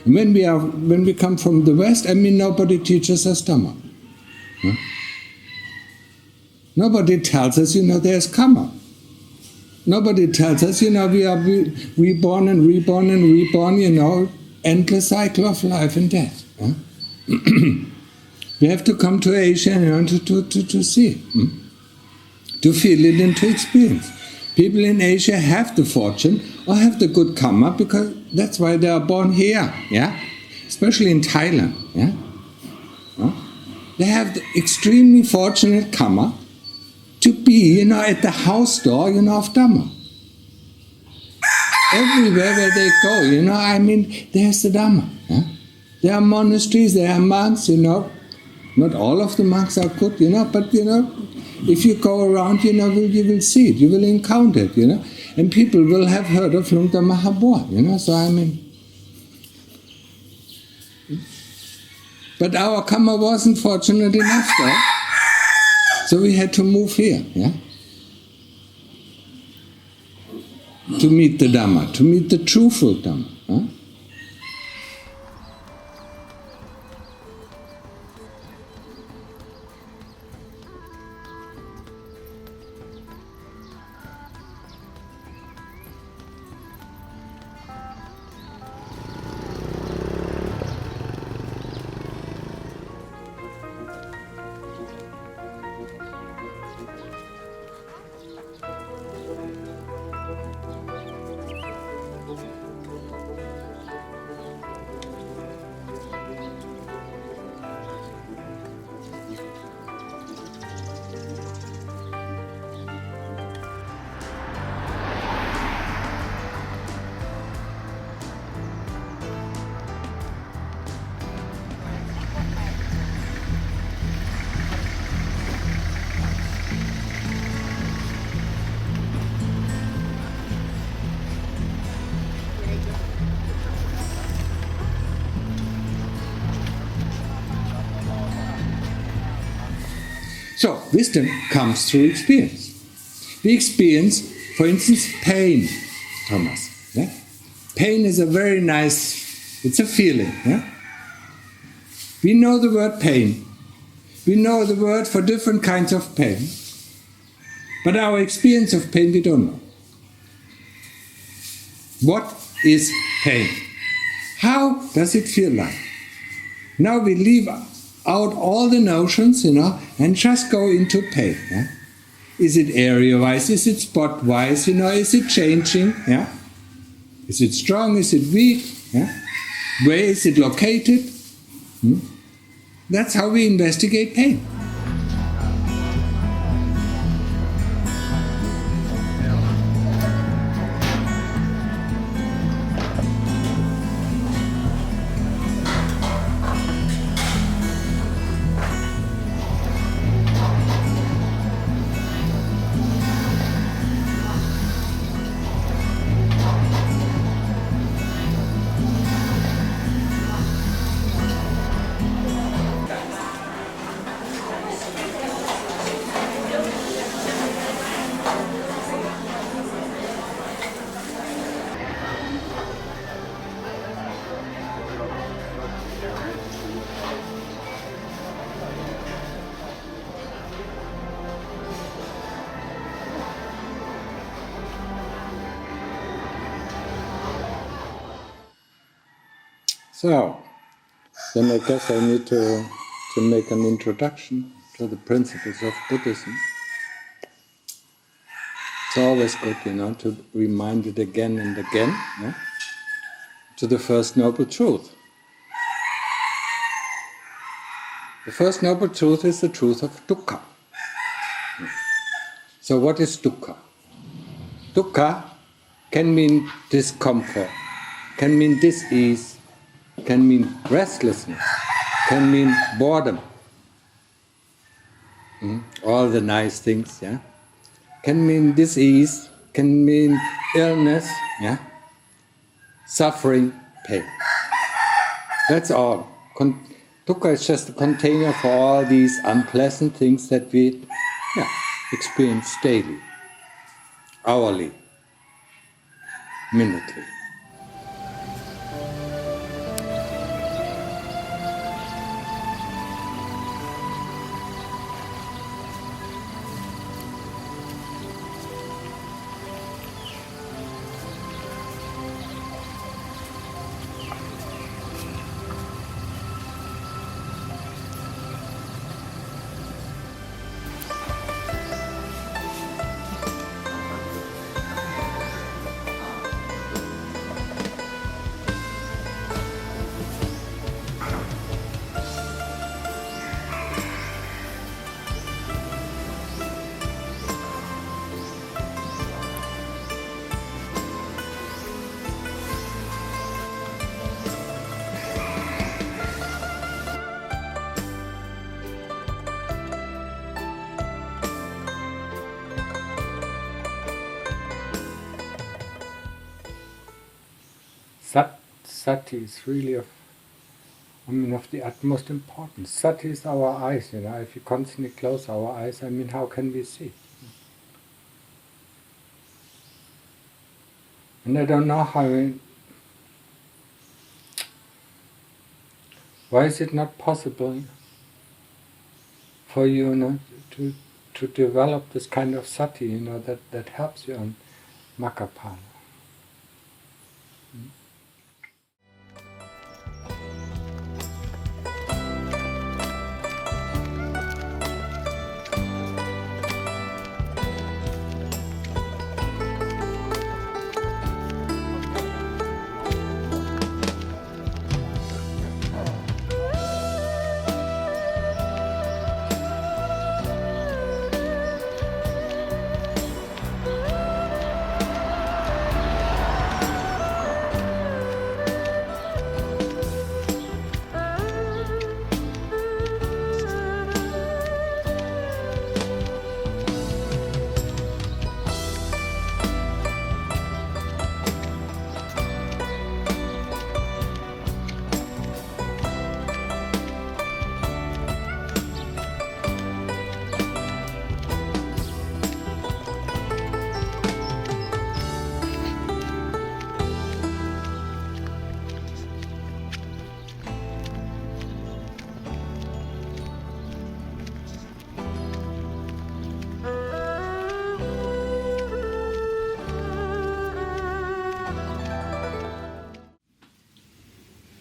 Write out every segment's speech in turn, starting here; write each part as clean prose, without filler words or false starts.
When we come from the West, nobody teaches us Dhamma. Huh? Nobody tells us, there's karma. Nobody tells us, we are reborn and reborn and reborn, endless cycle of life and death. Huh? We have to come to Asia to see, to feel it and to experience. People in Asia have the fortune or have the good karma because that's why they are born here, especially in Thailand. They have the extremely fortunate karma to be, at the house door, of Dhamma. Everywhere where they go, there's the Dhamma. There are monasteries, there are monks, Not all of the monks are good, but, if you go around, you will see it, you will encounter it, and people will have heard of Lungta Mahabua, But our karma wasn't fortunate enough, though. So we had to move here, to meet the Dhamma, to meet the truthful Dhamma. So, wisdom comes through experience. We experience, for instance, pain, Thomas. Pain is a very nice, it's a feeling. We know the word pain. We know the word for different kinds of pain. But our experience of pain, we don't know. What is pain? How does it feel like? Now we leave out all the notions, and just go into pain. Is it area-wise? Is it spot-wise? Is it changing? Is it strong? Is it weak? Where is it located? That's how we investigate pain. So, then I guess I need to make an introduction to the principles of Buddhism. It's always good, to remind it again and again, to the First Noble Truth. The First Noble Truth is the truth of dukkha. So what is dukkha? Dukkha can mean discomfort, can mean dis-ease, can mean restlessness, can mean boredom. All the nice things, Can mean disease, can mean illness, suffering, pain. That's all. Dukkha is just a container for all these unpleasant things that we experience daily, hourly, minutely. sati is really of the utmost importance. Sati is our eyes, If we constantly close our eyes, how can we see? And I don't know why is it not possible for you, to develop this kind of sati, that helps you on Makkapala.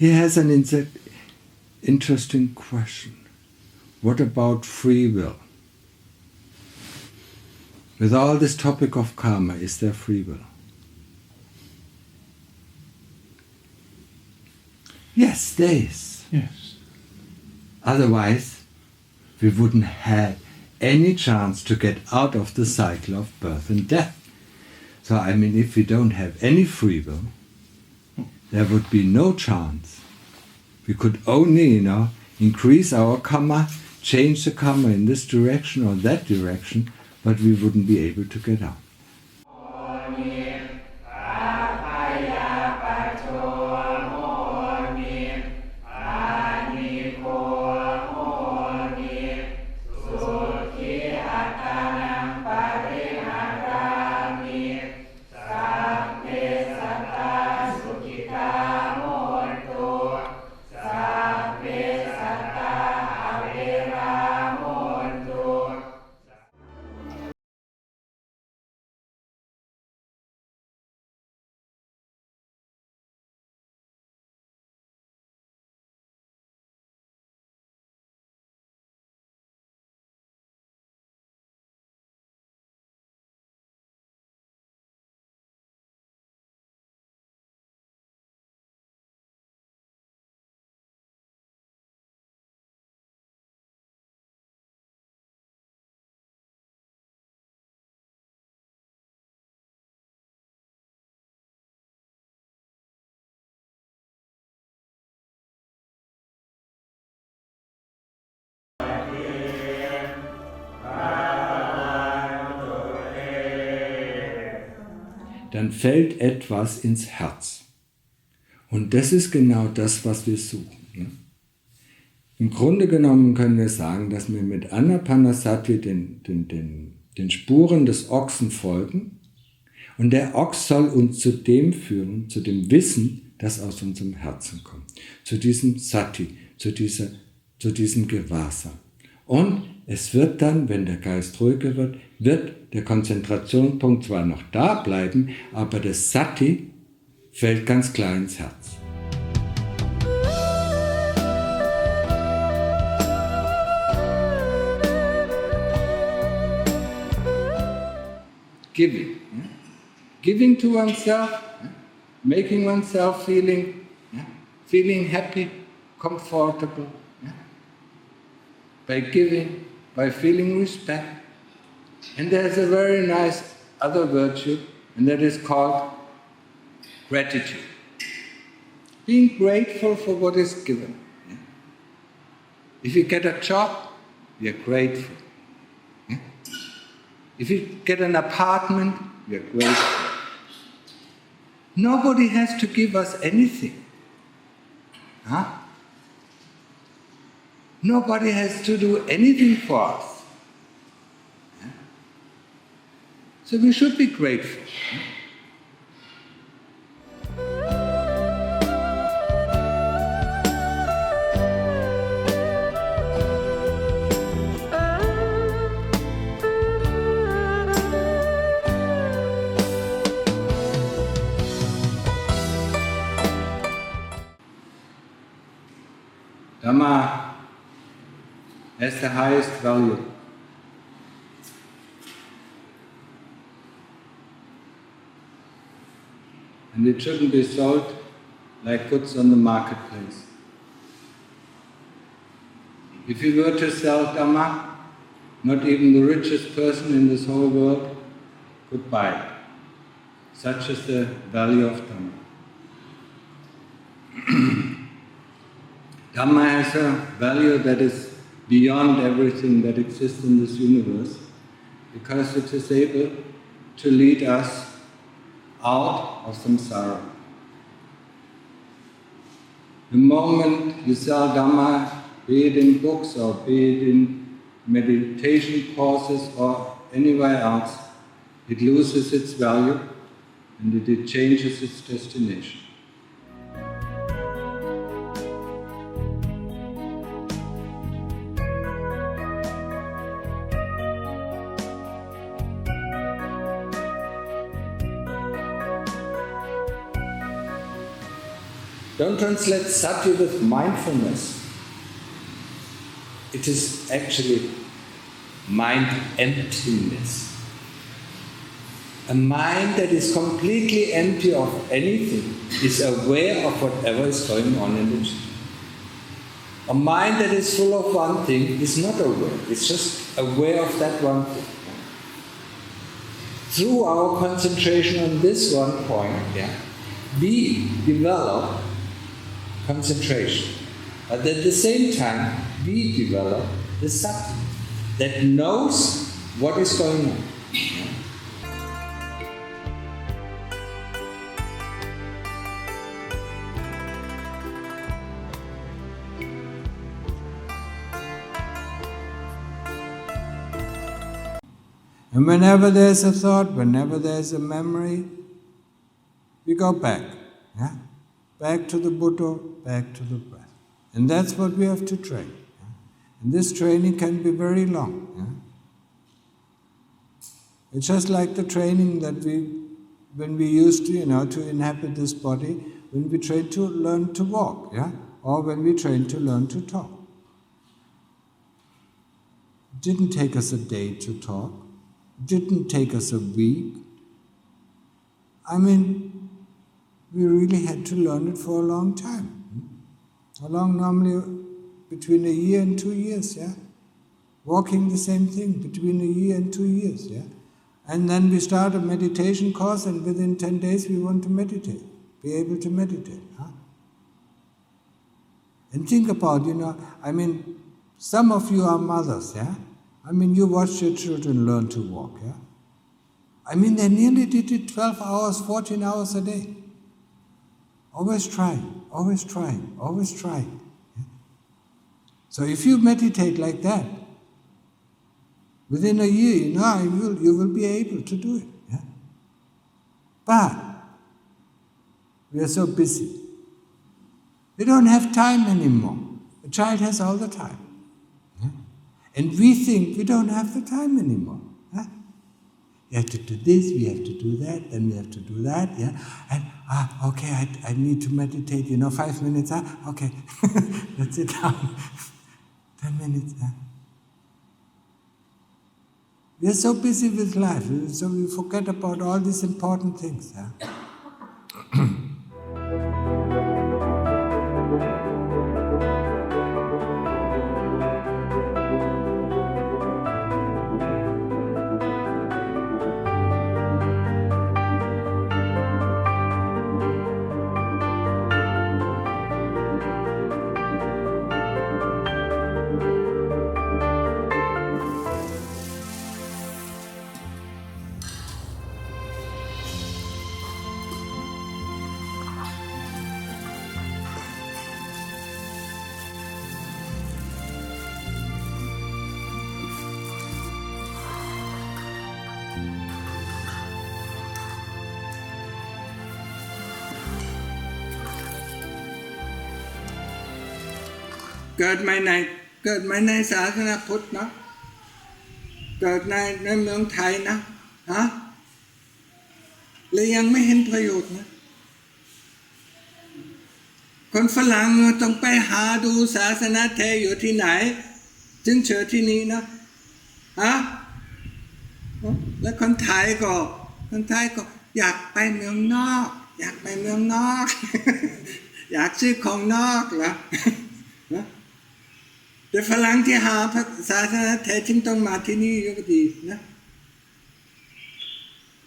He has an interesting question. What about free will? With all this topic of karma, is there free will? Yes, there is. Yes. Otherwise, we wouldn't have any chance to get out of the cycle of birth and death. So, if we don't have any free will, there would be no chance. We could only, increase our karma, change the karma in this direction or that direction, but we wouldn't be able to get out. Dann fällt etwas ins Herz. Und das ist genau das, was wir suchen. Im Grunde genommen können wir sagen, dass wir mit Anapanasati den Spuren des Ochsen folgen. Und der Ochs soll uns zu dem führen, zu dem Wissen, das aus unserem Herzen kommt. Zu diesem Sati, zu diesem Gewahrsam. Und es wird dann, wenn der Geist ruhiger wird der Konzentrationspunkt zwar noch da bleiben, aber das Sati fällt ganz klar ins Herz. Giving. Giving to oneself, making oneself feeling happy, comfortable. By giving, by feeling respect. And there's a very nice other virtue, and that is called gratitude. Being grateful for what is given. If you get a job, we are grateful. If you get an apartment, we are grateful. Nobody has to give us anything. Huh? Nobody has to do anything for us. Yeah? So we should be grateful. Dhamma has the highest value. And it shouldn't be sold like goods on the marketplace. If you were to sell Dhamma, not even the richest person in this whole world could buy it. Such is the value of Dhamma. Dhamma has a value that is beyond everything that exists in this universe, because it is able to lead us out of samsara. The moment you sell Dhamma, be it in books or be it in meditation courses or anywhere else, it loses its value and it changes its destination. Don't translate sati with mindfulness. It is actually mind emptiness. A mind that is completely empty of anything is aware of whatever is going on in it. A mind that is full of one thing is not aware, it's just aware of that one thing. Through our concentration on this one point, we develop concentration. But at the same time, we develop the sati that knows what is going on. And whenever there's a thought, whenever there's a memory, we go back. Back to the Buddha, back to the breath. And that's what we have to train. And this training can be very long. It's just like the training that when we used to, to inhabit this body, when we train to learn to walk, or when we train to learn to talk. It didn't take us a day to talk. It didn't take us a week. We really had to learn it for a long time. How long? Normally between a year and 2 years, Walking the same thing, between a year and 2 years, And then we start a meditation course and within 10 days we want to meditate, be able to meditate, And think about, some of you are mothers, you watch your children learn to walk, they nearly did it 12 hours, 14 hours a day. Always trying, always trying, always trying. So if you meditate like that, within a year, you will be able to do it. But we are so busy. We don't have time anymore. A child has all the time. And we think we don't have the time anymore. We have to do this, we have to do that, then we have to do that, And, okay, I need to meditate, 5 minutes, Okay, let's sit down. 10 minutes, We are so busy with life, so we forget about all these important things, เกิดมาในศาสนาพุทธนะเกิดในเมืองไทยนะฮะเลยยังไม่เห็นประโยชน์นะคนฝรั่งต้องไปหาดูศาสนาแท้อยู่ที่ไหนจึงเจอที่นี้นะฮะแล้วคนไทยก็อยากไปเมืองนอกอยากซื้อของนอกเหรอแต่ฝรั่งที่หาศาสนาแท้จริงต้องมาที่นี่ก็ดีนะ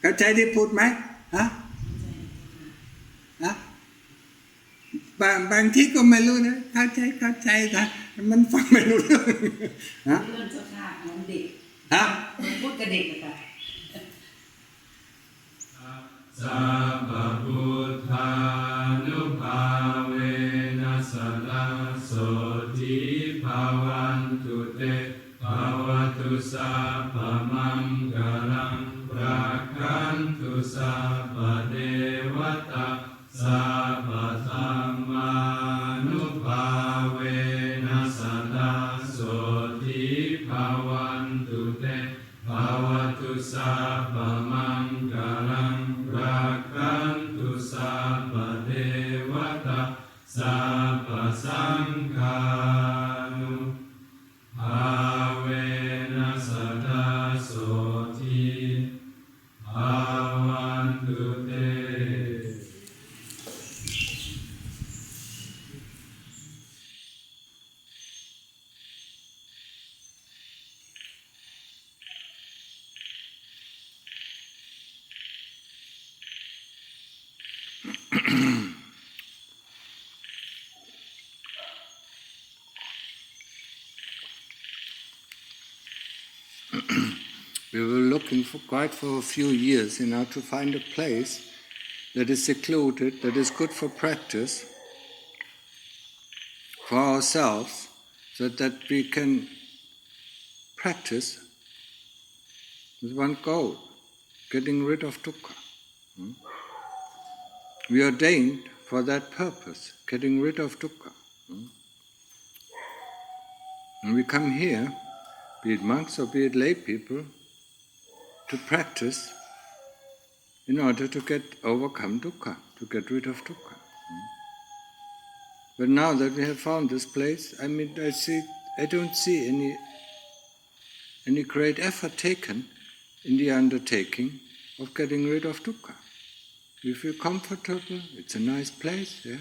เข้าใจที่พูดไหมฮะบางที่ก็ไม่รู้นะเข้าใจนะมันฟังไม่รู้เรื่องฮะเรื่องเจ้าค่ะน้องเด็กฮะพูดกับเด็กเลยค่ะสัพพพุทธานุภาเวนัสสะโสติภาวันตุเตภาวตุสัพพมังคลังรักขันตุสัพพเทวตาสัพพธัมมานุภาเวนัสสะโสติภาวันตุเตภาวตุสัพพมังคลังรักขันตุสัพพเทวตาสัพพสังฆานุภาเวนัสสะโสติภาวันตุเตWe were looking for a few years, to find a place that is secluded, that is good for practice for ourselves, so that we can practice with one goal, getting rid of dukkha. We ordained for that purpose, getting rid of dukkha. And we come here, be it monks or be it lay people, to practice in order to overcome dukkha, to get rid of dukkha. But now that we have found this place, I don't see any great effort taken in the undertaking of getting rid of dukkha. We feel comfortable, it's a nice place, yeah?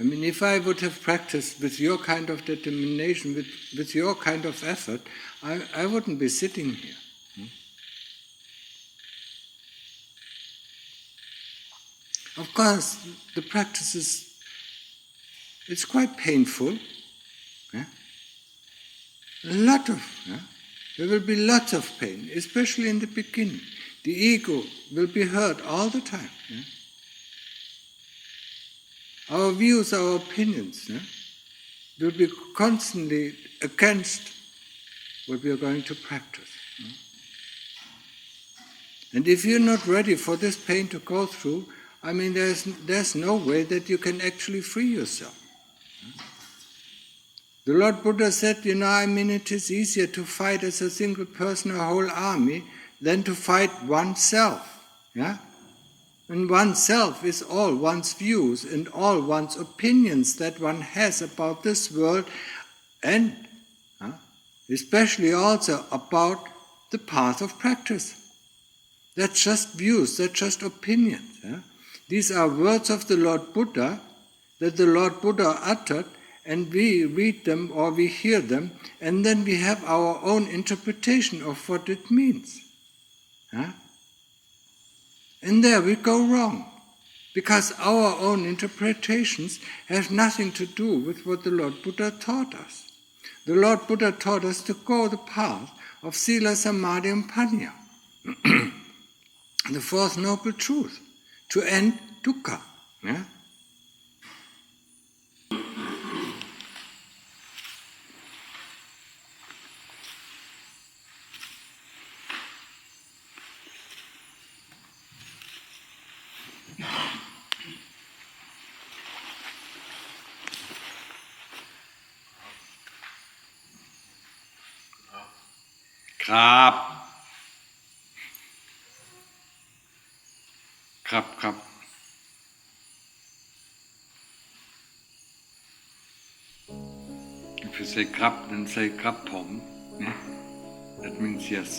If I would have practiced with your kind of determination, with your kind of effort, I wouldn't be sitting here. Of course, the practice it's quite painful. Yeah? There will be lots of pain, especially in the beginning. The ego will be hurt all the time. Yeah? Our views, our opinions will be constantly against what we are going to practice. And if you're not ready for this pain to go through, there's no way that you can actually free yourself. The Lord Buddha said, it is easier to fight as a single person a whole army than to fight oneself. Yeah? And oneself is all one's views and all one's opinions that one has about this world, and especially also about the path of practice. That's just views, that's just opinions. Yeah? These are words of the Lord Buddha that the Lord Buddha uttered, and we read them or we hear them, and then we have our own interpretation of what it means. Yeah? And there we go wrong, because our own interpretations have nothing to do with what the Lord Buddha taught us. The Lord Buddha taught us to go the path of Sila, Samadhi and Panya, the fourth noble truth, to end dukkha. Yeah? ครับ ครับ If you say krap, then say krap tom. Yeah? That means yes.